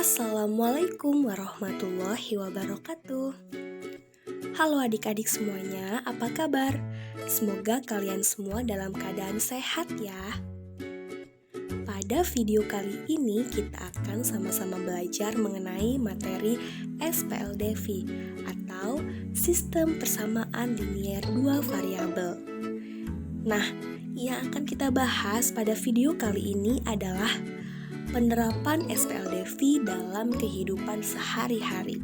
Assalamualaikum warahmatullahi wabarakatuh. Halo adik-adik semuanya, apa kabar? Semoga kalian semua dalam keadaan sehat ya. Pada video kali ini kita akan sama-sama belajar mengenai materi SPLDV atau Sistem Persamaan Linier Dua Variabel. Nah, yang akan kita bahas pada video kali ini adalah penerapan SPLDV dalam kehidupan sehari-hari.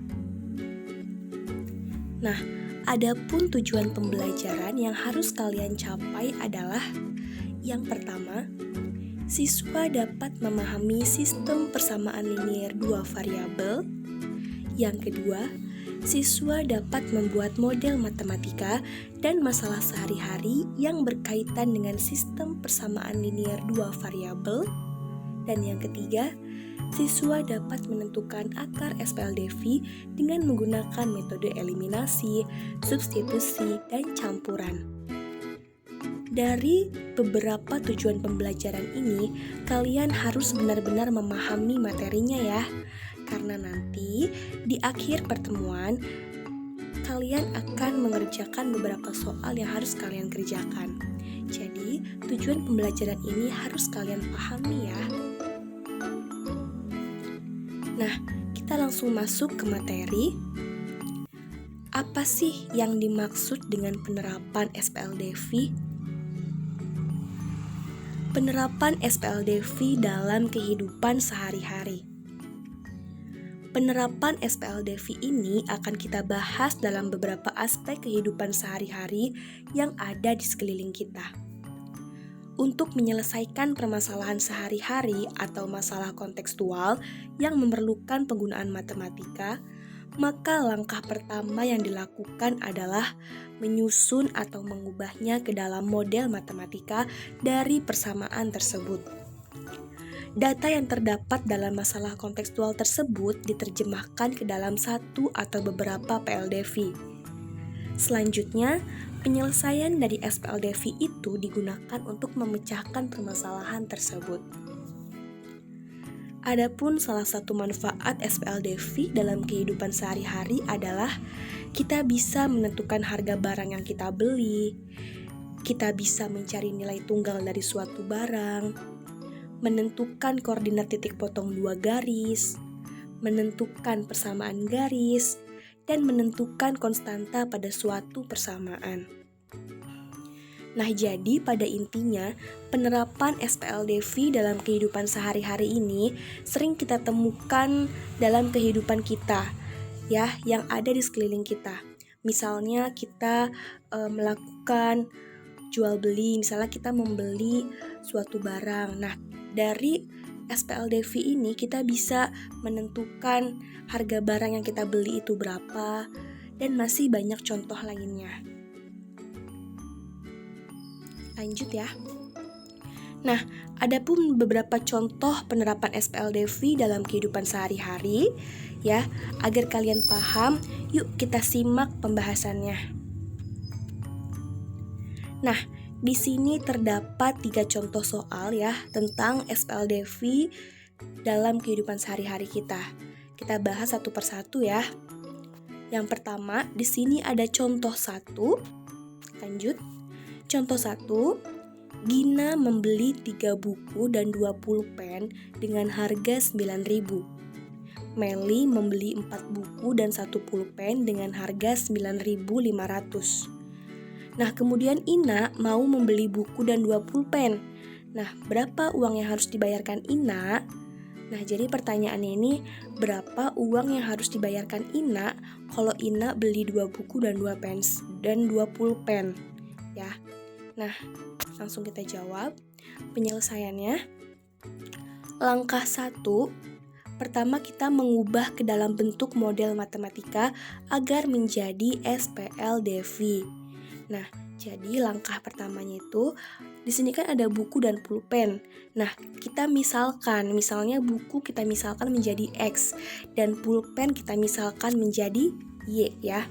Nah, adapun tujuan pembelajaran yang harus kalian capai adalah yang pertama, siswa dapat memahami sistem persamaan linier dua variabel. Yang kedua, siswa dapat membuat model matematika dan masalah sehari-hari yang berkaitan dengan sistem persamaan linier dua variabel. Dan yang ketiga, siswa dapat menentukan akar SPLDV dengan menggunakan metode eliminasi, substitusi, dan campuran. Dari beberapa tujuan pembelajaran ini, kalian harus benar-benar memahami materinya ya. Karena nanti di akhir pertemuan, kalian akan mengerjakan beberapa soal yang harus kalian kerjakan. Jadi, tujuan pembelajaran ini harus kalian pahami ya. Nah, kita langsung masuk ke materi. Apa sih yang dimaksud dengan penerapan SPLDV? Penerapan SPLDV dalam kehidupan sehari-hari. Penerapan SPLDV ini akan kita bahas dalam beberapa aspek kehidupan sehari-hari yang ada di sekeliling kita. Untuk menyelesaikan permasalahan sehari-hari atau masalah kontekstual yang memerlukan penggunaan matematika, maka langkah pertama yang dilakukan adalah menyusun atau mengubahnya ke dalam model matematika dari persamaan tersebut. Data yang terdapat dalam masalah kontekstual tersebut diterjemahkan ke dalam satu atau beberapa PLDV. Selanjutnya, penyelesaian dari SPLDV itu digunakan untuk memecahkan permasalahan tersebut. Adapun salah satu manfaat SPLDV dalam kehidupan sehari-hari adalah kita bisa menentukan harga barang yang kita beli, kita bisa mencari nilai tunggal dari suatu barang, menentukan koordinat titik potong dua garis, menentukan persamaan garis, dan menentukan konstanta pada suatu persamaan. Nah, jadi pada intinya, penerapan SPLDV dalam kehidupan sehari-hari ini sering kita temukan dalam kehidupan kita, ya, yang ada di sekeliling kita. Misalnya kita melakukan jual beli, misalnya kita membeli suatu barang. Nah, dari SPLDV ini kita bisa menentukan harga barang yang kita beli itu berapa, dan masih banyak contoh lainnya. Lanjut ya. Nah, adapun beberapa contoh penerapan SPLDV dalam kehidupan sehari-hari ya, agar kalian paham, yuk kita simak pembahasannya. Nah, di sini terdapat 3 contoh soal ya tentang SPLDV dalam kehidupan sehari-hari kita. Kita bahas satu persatu ya. Yang pertama, di sini ada contoh 1. Lanjut. Contoh 1, Gina membeli 3 buku dan 20 pen dengan harga 9.000. Meli membeli 4 buku dan 1 pulpen dengan harga 9.500. Nah, kemudian Ina mau membeli buku dan 2 pulpen. Nah, berapa uang yang harus dibayarkan Ina? Nah, jadi pertanyaannya ini, berapa uang yang harus dibayarkan Ina kalau Ina beli 2 buku dan 2 pens dan 2 pulpen? Ya. Nah, langsung kita jawab. Penyelesaiannya, langkah 1, pertama kita mengubah ke dalam bentuk model matematika agar menjadi SPLDV. Nah, jadi langkah pertamanya itu di sini kan ada buku dan pulpen. Nah, kita misalnya buku kita misalkan menjadi X dan pulpen kita misalkan menjadi Y ya.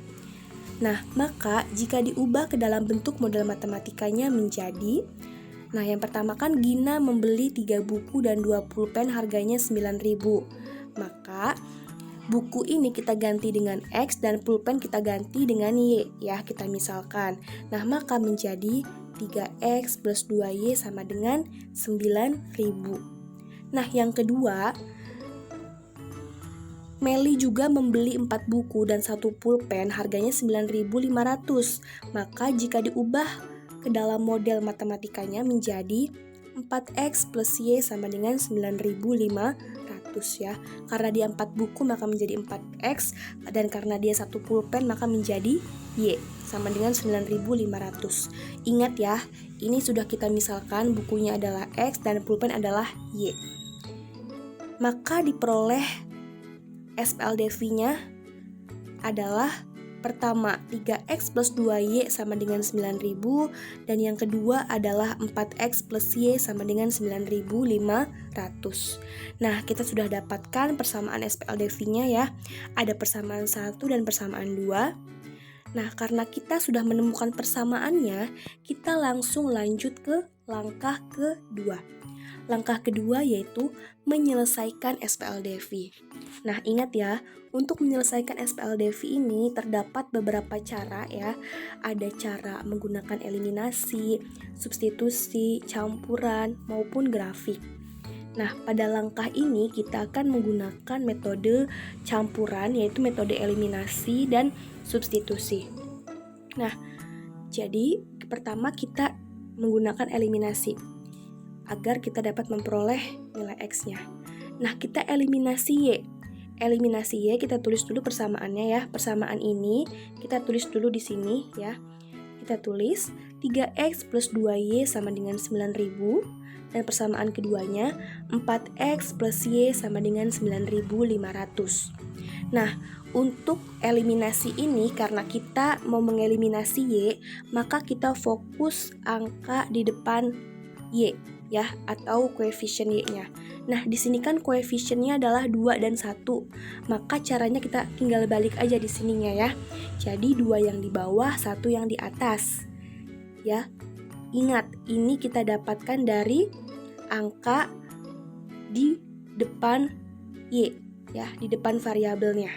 Nah, maka jika diubah ke dalam bentuk model matematikanya menjadi, yang pertama kan Gina membeli 3 buku dan 2 pulpen harganya 9.000. Maka buku ini kita ganti dengan X dan pulpen kita ganti dengan Y ya, kita misalkan. Nah, maka menjadi 3X plus 2Y sama dengan 9.000. Nah, yang kedua, Meli juga membeli 4 buku dan 1 pulpen harganya 9.500. Maka jika diubah ke dalam model matematikanya menjadi 4X plus Y sama dengan 9.500 ya. Karena dia 4 buku maka menjadi 4X, dan karena dia 1 pulpen maka menjadi Y sama dengan 9.500. Ingat ya, ini sudah kita misalkan bukunya adalah X dan pulpen adalah Y. Maka diperoleh SPLDV-nya adalah pertama 3X plus 2Y sama dengan 9.000, dan yang kedua adalah 4X plus Y sama dengan 9.500. Nah, kita sudah dapatkan persamaan SPLDV-nya ya. Ada persamaan 1 dan persamaan 2. Nah, karena kita sudah menemukan persamaannya, kita langsung lanjut ke langkah kedua. Langkah kedua yaitu menyelesaikan SPLDV. Nah, ingat ya, untuk menyelesaikan SPLDV ini terdapat beberapa cara ya. Ada cara menggunakan eliminasi, substitusi, campuran, maupun grafik. Nah, pada langkah ini kita akan menggunakan metode campuran, yaitu metode eliminasi dan substitusi. Nah, jadi pertama kita menggunakan eliminasi agar kita dapat memperoleh nilai X-nya. Nah, kita eliminasi Y. Eliminasi Y kita tulis dulu persamaannya ya. Persamaan ini kita tulis dulu di sini ya. Kita tulis 3X plus 2Y sama dengan 9.000, dan persamaan keduanya 4X plus Y sama dengan 9.500. Nah, untuk eliminasi ini karena kita mau mengeliminasi Y, maka kita fokus angka di depan Y ya, atau koefisien Y-nya. Nah, di sini kan koefisiennya adalah 2 dan 1. Maka caranya kita tinggal balik aja di sininya ya. Jadi 2 yang di bawah, 1 yang di atas. Ya. Ingat, ini kita dapatkan dari angka di depan Y ya, di depan variabelnya.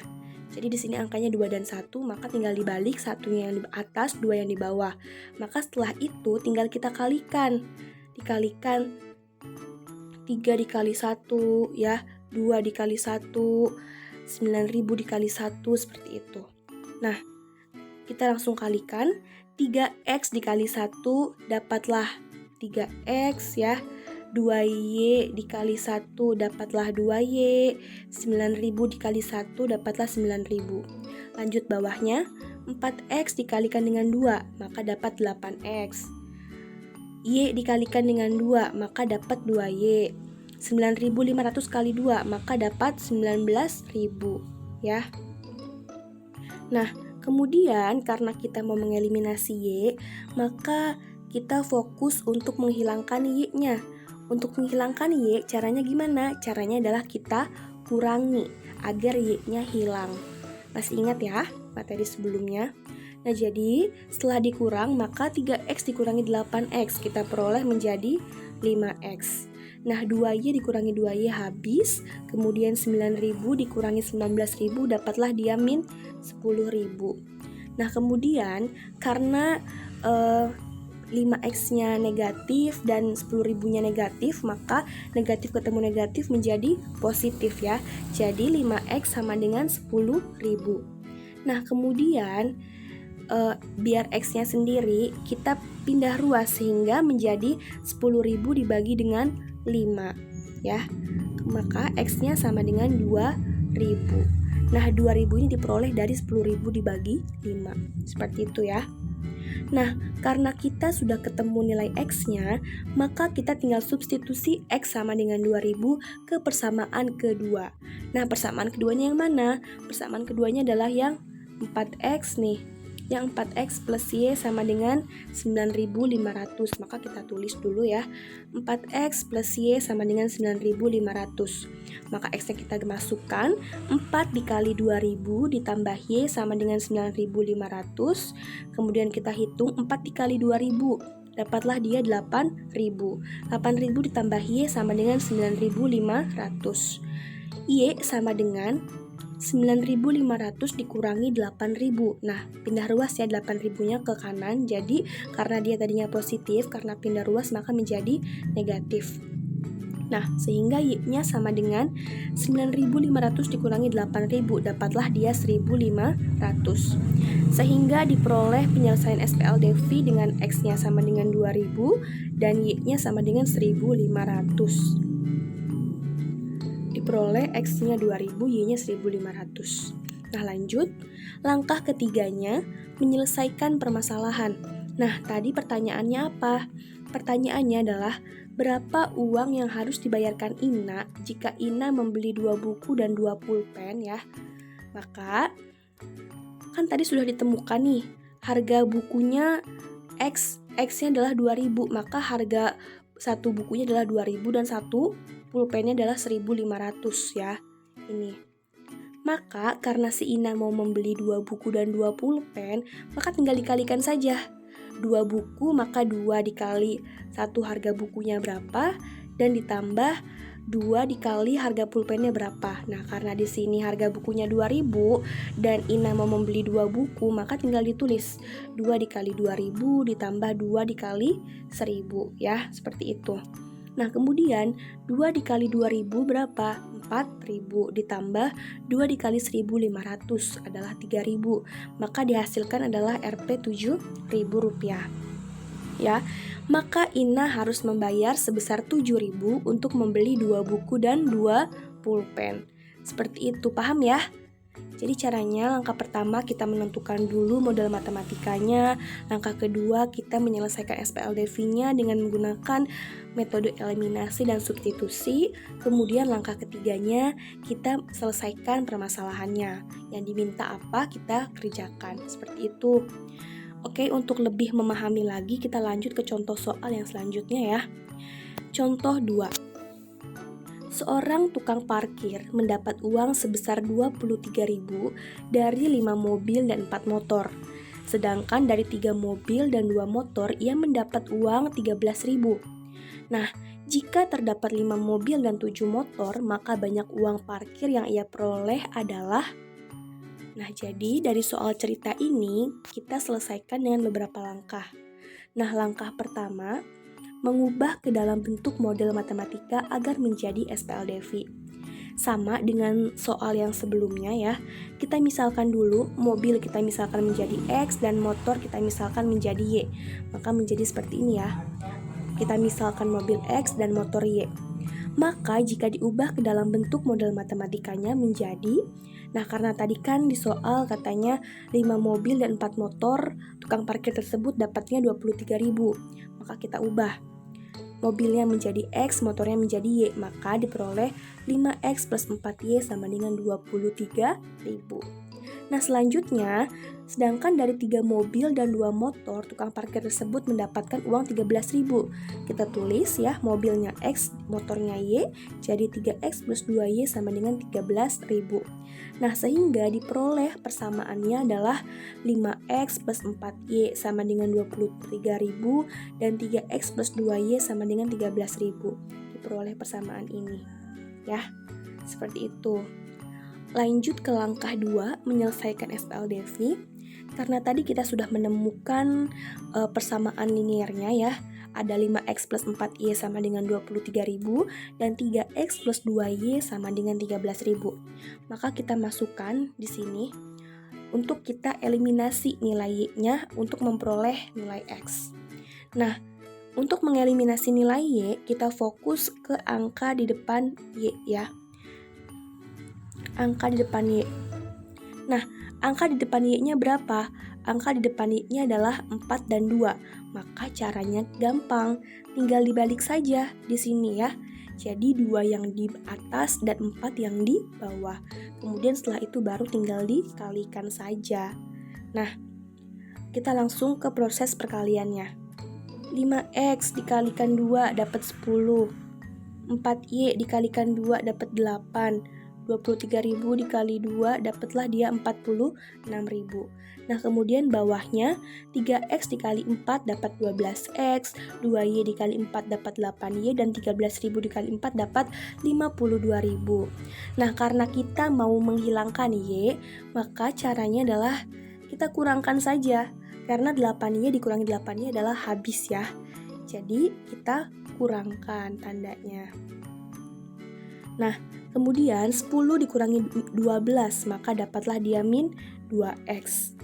Jadi di sini angkanya 2 dan 1, maka tinggal dibalik, satunya yang di atas, 2 yang di bawah. Maka setelah itu tinggal kita kalikan. Dikalikan 3 dikali 1 ya, 2 dikali 1, 9.000 dikali 1, seperti itu. Nah, kita langsung kalikan. 3X dikali 1 dapatlah 3X ya. 2Y dikali 1 dapatlah 2Y. 9.000 dikali 1 dapatlah 9.000. Lanjut bawahnya, 4X dikalikan dengan 2 maka dapat 8X. Y dikalikan dengan 2 maka dapat 2Y. 9.500 kali 2 maka dapat 19.000 ya. Nah, kemudian karena kita mau mengeliminasi Y, maka kita fokus untuk menghilangkan Y-nya. Untuk menghilangkan Y, caranya gimana? Caranya adalah kita kurangi agar Y-nya hilang. Masih ingat ya materi sebelumnya? Nah, jadi setelah dikurang maka 3X dikurangi 8X kita peroleh menjadi 5X. Nah, 2Y dikurangi 2Y habis, kemudian 9.000 dikurangi 19.000 dapatlah dia min 10.000. Nah, kemudian karena 5X-nya negatif dan 10.000-nya negatif, maka negatif ketemu negatif menjadi positif ya. Jadi 5X sama dengan 10.000. Nah, kemudian biar X-nya sendiri kita pindah ruas sehingga menjadi 10.000 dibagi dengan 5 ya. Maka X-nya sama dengan 2.000. Nah, 2.000 ini diperoleh dari 10.000 dibagi 5. Seperti itu ya. Nah, karena kita sudah ketemu nilai X-nya, maka kita tinggal substitusi X sama dengan 2.000 ke persamaan kedua. Nah, persamaan keduanya yang mana? Persamaan keduanya adalah yang 4X nih. Yang 4X plus Y sama dengan 9.500. Maka kita tulis dulu ya. 4X plus Y sama dengan 9.500. Maka X-nya kita masukkan. 4 dikali 2.000 ditambah Y sama dengan 9.500. Kemudian kita hitung 4 dikali 2.000. Dapatlah dia 8.000. 8.000 ditambah Y sama dengan 9.500. Y sama dengan 9.500 dikurangi 8.000. Nah, pindah ruas ya 8.000-nya ke kanan. Jadi, karena dia tadinya positif, karena pindah ruas maka menjadi negatif. Nah, sehingga Y-nya sama dengan 9.500 dikurangi 8.000. Dapatlah dia 1.500. Sehingga diperoleh penyelesaian SPLDV dengan X-nya sama dengan 2.000 dan Y-nya sama dengan 1.500. Diperoleh X-nya 2.000, Y-nya 1.500. Nah, lanjut. Langkah ketiganya, menyelesaikan permasalahan. Nah, tadi pertanyaannya apa? Pertanyaannya adalah, berapa uang yang harus dibayarkan Ina jika Ina membeli 2 buku dan 2 pulpen ya? Maka, kan tadi sudah ditemukan nih, harga bukunya X-nya adalah 2.000, maka harga satu bukunya adalah 2.000 dan satu pulpennya adalah 1.500 ya. Ini. Maka karena si Ina mau membeli 2 buku dan 2 pulpen, maka tinggal dikalikan saja. 2 buku maka 2 dikali 1 harga bukunya berapa dan ditambah 2 dikali harga pulpennya berapa. Nah, karena di sini harga bukunya 2.000 dan Ina mau membeli 2 buku, maka tinggal ditulis 2 dikali 2.000 ditambah 2 dikali 1.000 ya, seperti itu. Nah, kemudian 2 dikali 2.000 berapa? 4.000 ditambah 2 dikali 1.500 adalah 3.000. Maka dihasilkan adalah Rp 7.000 ya. Maka Ina harus membayar sebesar 7.000 untuk membeli 2 buku dan 2 pulpen. Seperti itu, paham ya? Jadi caranya, langkah pertama kita menentukan dulu model matematikanya. Langkah kedua kita menyelesaikan SPLDV-nya dengan menggunakan metode eliminasi dan substitusi. Kemudian langkah ketiganya kita selesaikan permasalahannya. Yang diminta apa kita kerjakan. Seperti itu. Oke, untuk lebih memahami lagi kita lanjut ke contoh soal yang selanjutnya ya. Contoh 2. Seorang tukang parkir mendapat uang sebesar 23.000 dari 5 mobil dan 4 motor. Sedangkan dari 3 mobil dan 2 motor ia mendapat uang 13.000. Nah, jika terdapat 5 mobil dan 7 motor, maka banyak uang parkir yang ia peroleh adalah. Nah, jadi dari soal cerita ini kita selesaikan dengan beberapa langkah. Nah, langkah pertama, mengubah ke dalam bentuk model matematika agar menjadi SPLDV. Sama dengan soal yang sebelumnya ya. Kita misalkan dulu mobil kita misalkan menjadi X dan motor kita misalkan menjadi Y. Maka menjadi seperti ini ya. Kita misalkan mobil X dan motor Y. Maka jika diubah ke dalam bentuk model matematikanya menjadi, nah karena tadi kan di soal katanya 5 mobil dan 4 motor, tukang parkir tersebut dapatnya 23.000. Maka kita ubah. Mobilnya menjadi X, motornya menjadi Y, maka diperoleh 5X plus 4Y sama dengan 23.000. Nah, selanjutnya, sedangkan dari 3 mobil dan 2 motor, tukang parkir tersebut mendapatkan uang 13.000. Kita tulis ya, mobilnya X, motornya Y, jadi 3X plus 2Y sama dengan 13.000. Nah, sehingga diperoleh persamaannya adalah 5X plus 4Y sama dengan 23.000 dan 3X plus 2Y sama dengan 13.000. Diperoleh persamaan ini. Ya, seperti itu. Lanjut ke langkah 2, menyelesaikan SPLDV. Karena tadi kita sudah menemukan persamaan linearnya ya. Ada 5X plus 4Y sama dengan 23.000 dan 3X plus 2Y sama dengan 13.000. Maka kita masukkan di sini untuk kita eliminasi nilai Y-nya untuk memperoleh nilai X. Nah, untuk mengeliminasi nilai Y, kita fokus ke angka di depan Y ya. Angka di depan Y. Nah, angka di depan Y-nya berapa? Angka di depan Y-nya adalah 4 dan 2. Maka caranya gampang, tinggal dibalik saja di sini ya. Jadi 2 yang di atas dan 4 yang di bawah. Kemudian setelah itu baru tinggal dikalikan saja. Nah, kita langsung ke proses perkaliannya. 5X dikalikan 2 dapat 10. 4Y dikalikan 2 dapat 8. 23.000 dikali 2 dapatlah dia 46.000. Nah, kemudian bawahnya 3x dikali 4 dapat 12x, 2y dikali 4 dapat 8y, dan 13.000 dikali 4 dapat 52.000. Nah, karena kita mau menghilangkan y, maka caranya adalah kita kurangkan saja. Karena 8y dikurangi 8y adalah habis ya. Jadi kita kurangkan tandanya. Nah, kemudian 10 dikurangi 12, maka dapatlah dia min 2x.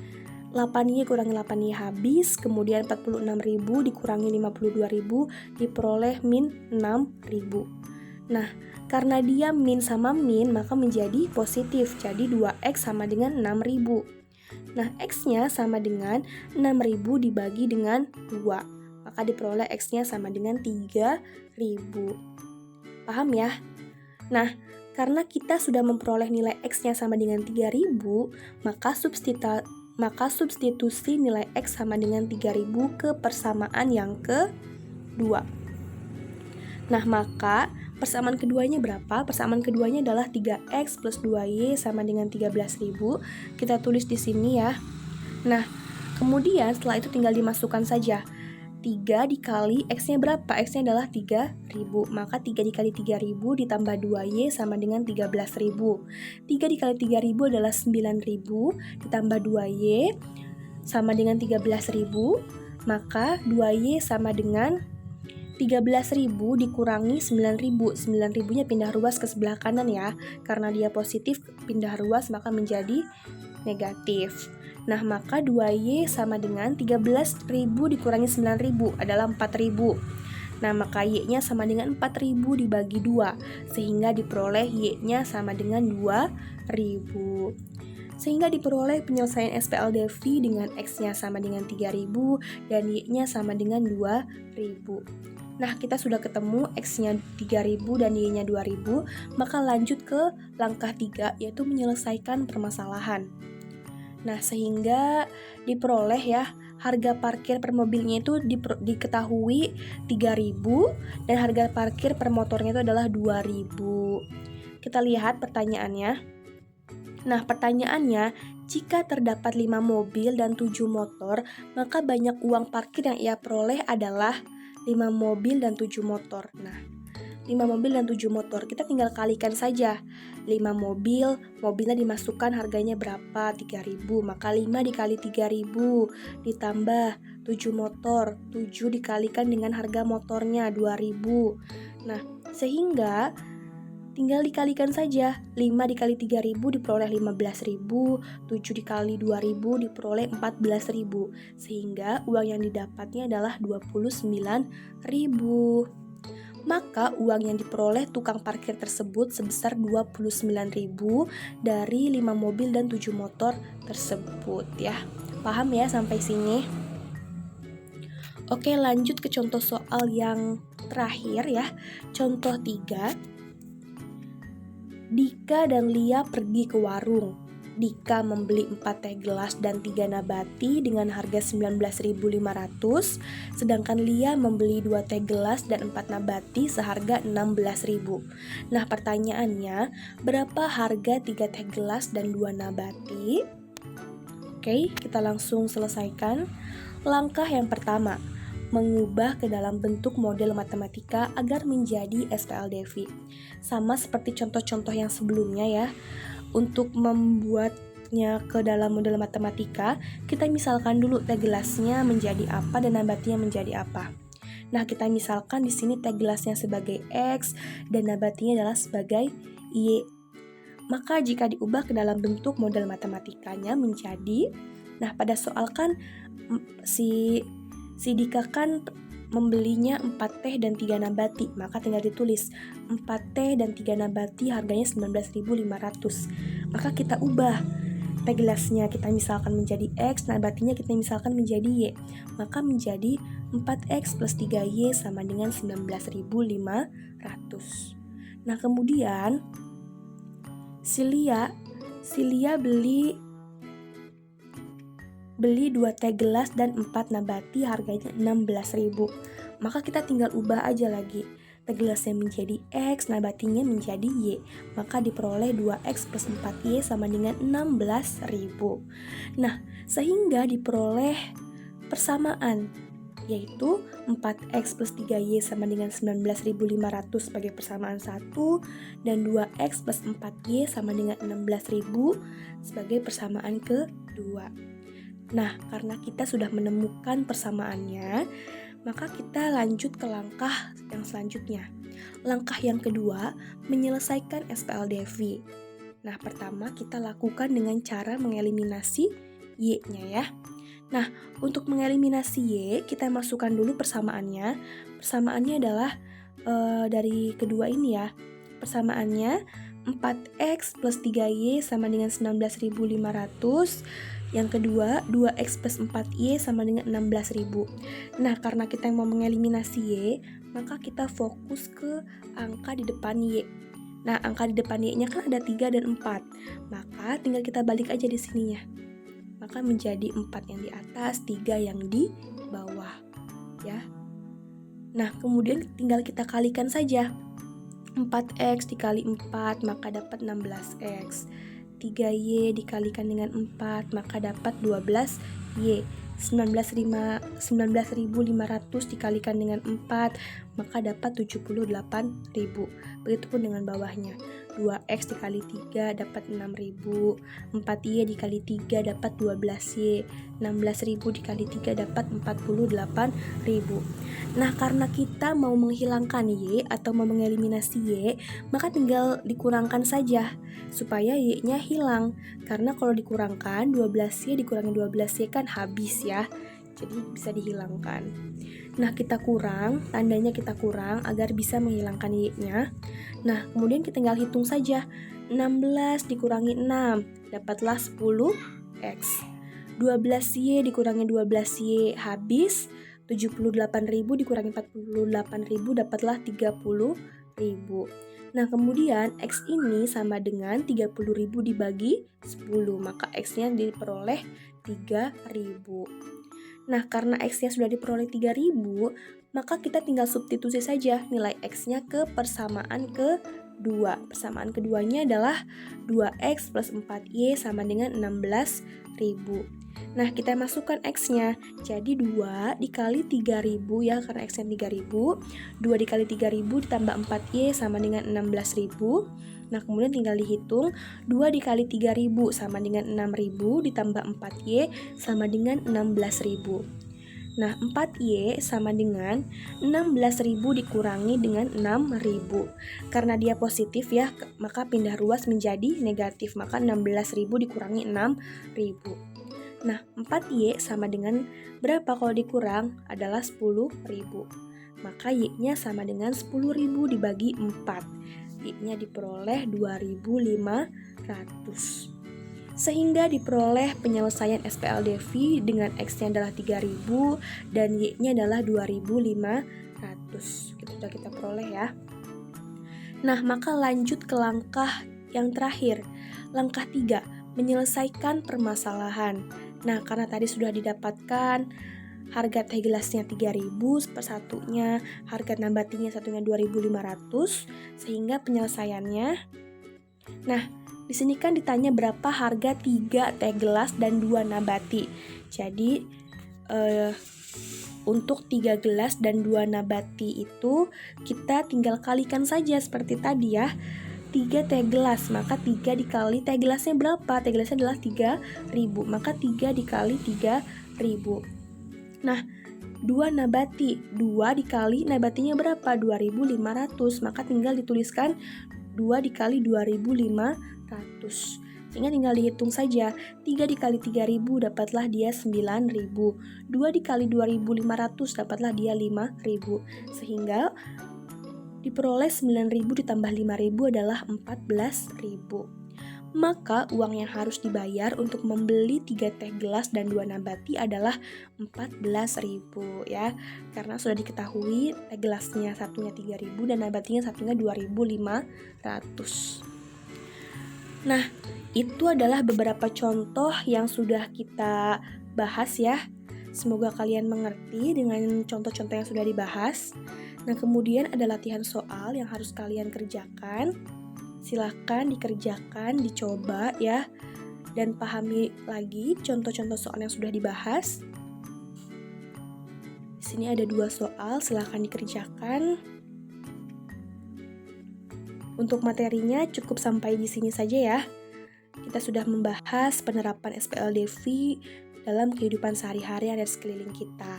8y kurangi 8y habis, kemudian 46.000 dikurangi 52.000 diperoleh min 6.000. Nah, karena dia min sama min, maka menjadi positif. Jadi 2x sama dengan 6.000. Nah, x-nya sama dengan 6.000 dibagi dengan 2. Maka diperoleh x-nya sama dengan 3.000. Paham ya? Nah, karena kita sudah memperoleh nilai x-nya sama dengan 3.000, maka substitusi nilai x sama dengan 3.000 ke persamaan yang kedua. Nah, maka persamaan keduanya berapa? Persamaan keduanya adalah 3x plus 2y sama dengan 13.000. Kita tulis di sini ya. Nah, kemudian setelah itu tinggal dimasukkan saja. 3 dikali x-nya berapa? X-nya adalah 3.000. Maka 3 dikali 3.000 ditambah 2y sama dengan 13.000. 3 dikali 3.000 adalah 9.000 ditambah 2y sama dengan 13.000. Maka 2y sama dengan 13.000 dikurangi 9.000. 9.000-nya pindah ruas ke sebelah kanan ya. Karena dia positif, pindah ruas maka menjadi negatif. Nah, maka 2y sama dengan 13.000 dikurangi 9.000 adalah 4.000. Nah, maka y-nya sama dengan 4.000 dibagi 2, sehingga diperoleh y-nya sama dengan 2.000. Sehingga diperoleh penyelesaian SPLDV dengan x-nya sama dengan 3.000 dan y-nya sama dengan 2.000. Nah, kita sudah ketemu x-nya 3.000 dan y-nya 2.000, maka lanjut ke langkah 3, yaitu menyelesaikan permasalahan. Nah, sehingga diperoleh ya, harga parkir per mobilnya itu diketahui 3.000 dan harga parkir per motornya itu adalah 2.000. Kita lihat pertanyaannya. Nah, pertanyaannya, jika terdapat 5 mobil dan 7 motor, maka banyak uang parkir yang ia peroleh adalah 5 mobil dan 7 motor. Nah, 5 mobil dan 7 motor, kita tinggal kalikan saja. 5 mobil, mobilnya dimasukkan harganya berapa? 3.000. Maka 5 dikali 3.000 ditambah 7 motor. 7 dikalikan dengan harga motornya 2.000. Nah, sehingga tinggal dikalikan saja. 5 dikali 3.000 diperoleh 15.000, 7 dikali 2.000 diperoleh 14.000. Sehingga uang yang didapatnya adalah 29.000. Maka uang yang diperoleh tukang parkir tersebut sebesar 29.000 dari 5 mobil dan 7 motor tersebut ya. Paham ya sampai sini? Oke, lanjut ke contoh soal yang terakhir ya. Contoh 3. Dika dan Lia pergi ke warung. Dika membeli 4 teh gelas dan 3 nabati dengan harga 19.500, sedangkan Lia membeli 2 teh gelas dan 4 nabati seharga 16.000. Nah, pertanyaannya, berapa harga 3 teh gelas dan 2 nabati? Oke, kita langsung selesaikan. Langkah yang pertama, mengubah ke dalam bentuk model matematika agar menjadi SPLDV. Sama seperti contoh-contoh yang sebelumnya ya. Untuk membuatnya ke dalam model matematika, kita misalkan dulu teh gelasnya menjadi apa dan nabatinya menjadi apa. Nah, kita misalkan di sini teh gelasnya sebagai X dan nabatinya adalah sebagai Y. Maka jika diubah ke dalam bentuk model matematikanya menjadi, nah pada soal kan si Dika kan membelinya 4 teh dan 3 nabati, maka tinggal ditulis 4 teh dan 3 nabati harganya 19.500. Maka kita ubah teh gelasnya kita misalkan menjadi X, nabatinya kita misalkan menjadi Y. Maka menjadi 4X plus 3Y sama dengan 19.500. Nah, kemudian si Lia beli 2 teh gelas dan 4 nabati harganya 16.000. Maka kita tinggal ubah aja lagi. teh gelasnya menjadi X, nabatinya menjadi Y. Maka diperoleh 2X plus 4Y sama dengan 16.000. Nah, sehingga diperoleh persamaan, yaitu 4X plus 3Y sama dengan 19.500 sebagai persamaan 1, dan 2X plus 4Y sama dengan 16.000 sebagai persamaan kedua. Nah, karena kita sudah menemukan persamaannya, maka kita lanjut ke langkah yang selanjutnya. Langkah yang kedua, menyelesaikan SPLDV. Nah, pertama kita lakukan dengan cara mengeliminasi Y-nya ya. Nah, untuk mengeliminasi Y, kita masukkan dulu persamaannya. Persamaannya adalah dari kedua ini ya. Persamaannya 4X plus 3Y sama dengan 19.500. Yang kedua, 2X plus 4Y sama dengan 16.000. Nah, karena kita mau mengeliminasi Y, maka kita fokus ke angka di depan Y. Nah, angka di depan Y-nya kan ada 3 dan 4. Maka tinggal kita balik aja di sininya. Maka menjadi 4 yang di atas, 3 yang di bawah. Ya. Nah, kemudian tinggal kita kalikan saja. 4X dikali 4 maka dapat 16X. 3Y dikalikan dengan 4 maka dapat 12Y. 19.500 dikalikan dengan 4 maka dapat 78.000. Begitupun dengan bawahnya. 2X dikali 3 dapat 6.000. 4Y dikali 3 dapat 12Y. 16.000 dikali 3 dapat 48.000. Nah, karena kita mau menghilangkan Y atau mau mengeliminasi Y, maka tinggal dikurangkan saja supaya Y-nya hilang. Karena kalau dikurangkan 12Y dikurangi 12Y kan habis ya. Jadi bisa dihilangkan. Nah, kita kurang, tandanya kita kurang agar bisa menghilangkan Y-nya. Nah, kemudian kita tinggal hitung saja. 16 dikurangi 6, dapatlah 10X. 12Y dikurangi 12Y habis. 78.000 dikurangi 48.000 dapatlah 30.000. Nah, kemudian X ini sama dengan 30.000 dibagi 10, maka X-nya diperoleh 3.000. Nah, karena X-nya sudah diperoleh 3.000, maka kita tinggal substitusi saja nilai X-nya ke persamaan kedua. Persamaan keduanya adalah 2X plus 4Y sama dengan 16.000. Nah, kita masukkan X-nya. Jadi 2 dikali 3.000 ya, karena X-nya 3.000. 2 dikali 3.000 ditambah 4Y sama dengan 16.000. Nah, kemudian tinggal dihitung. 2 dikali 3.000 sama dengan 6.000 ditambah 4Y sama dengan 16.000. Nah, 4Y sama dengan 16.000 dikurangi dengan 6.000. Karena dia positif ya, maka pindah ruas menjadi negatif. Maka 16.000 dikurangi 6.000. Nah, 4Y sama dengan berapa kalau dikurang? Adalah 10.000. Maka Y-nya sama dengan 10.000 dibagi 4. Y-nya diperoleh 2.500. Sehingga diperoleh penyelesaian SPLDV dengan X-nya adalah 3.000 dan Y-nya adalah 2.500. Itu sudah kita peroleh ya. Nah, maka lanjut ke langkah yang terakhir. Langkah 3, menyelesaikan permasalahan. Nah, karena tadi sudah didapatkan harga teh gelasnya 3.000 per satunya, harga nabatinya satunya 2.500, sehingga penyelesaiannya. Nah, di sini kan ditanya berapa harga 3 teh gelas dan 2 nabati. Jadi, untuk 3 gelas dan 2 nabati itu kita tinggal kalikan saja seperti tadi ya. 3 teh gelas, maka 3 dikali teh gelasnya berapa? Teh gelasnya adalah 3.000, maka 3 dikali 3.000. Nah, 2 nabati, 2 dikali nabatinya berapa? 2.500, maka tinggal dituliskan 2 dikali 2.500. Sehingga tinggal dihitung saja. 3 dikali 3.000 dapatlah dia 9.000. 2 dikali 2.500 dapatlah dia 5.000. Sehingga diperoleh 9.000 ditambah 5.000 adalah 14.000. Maka uang yang harus dibayar untuk membeli 3 teh gelas dan 2 nabati adalah 14.000 ya. Karena sudah diketahui teh gelasnya satunya 3.000 dan nabatinya satunya 2.500. Nah, itu adalah beberapa contoh yang sudah kita bahas ya. Semoga kalian mengerti dengan contoh-contoh yang sudah dibahas. Nah, kemudian ada latihan soal yang harus kalian kerjakan. Silahkan dikerjakan, dicoba ya, dan pahami lagi contoh-contoh soal yang sudah dibahas. Di sini ada 2 soal, silahkan dikerjakan. Untuk materinya cukup sampai di sini saja ya. Kita sudah membahas penerapan SPLDV dalam kehidupan sehari-hari dan sekeliling kita.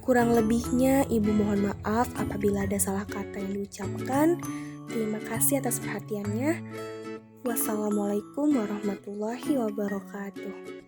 Kurang lebihnya, Ibu mohon maaf apabila ada salah kata yang diucapkan. Terima kasih atas perhatiannya. Wassalamualaikum warahmatullahi wabarakatuh.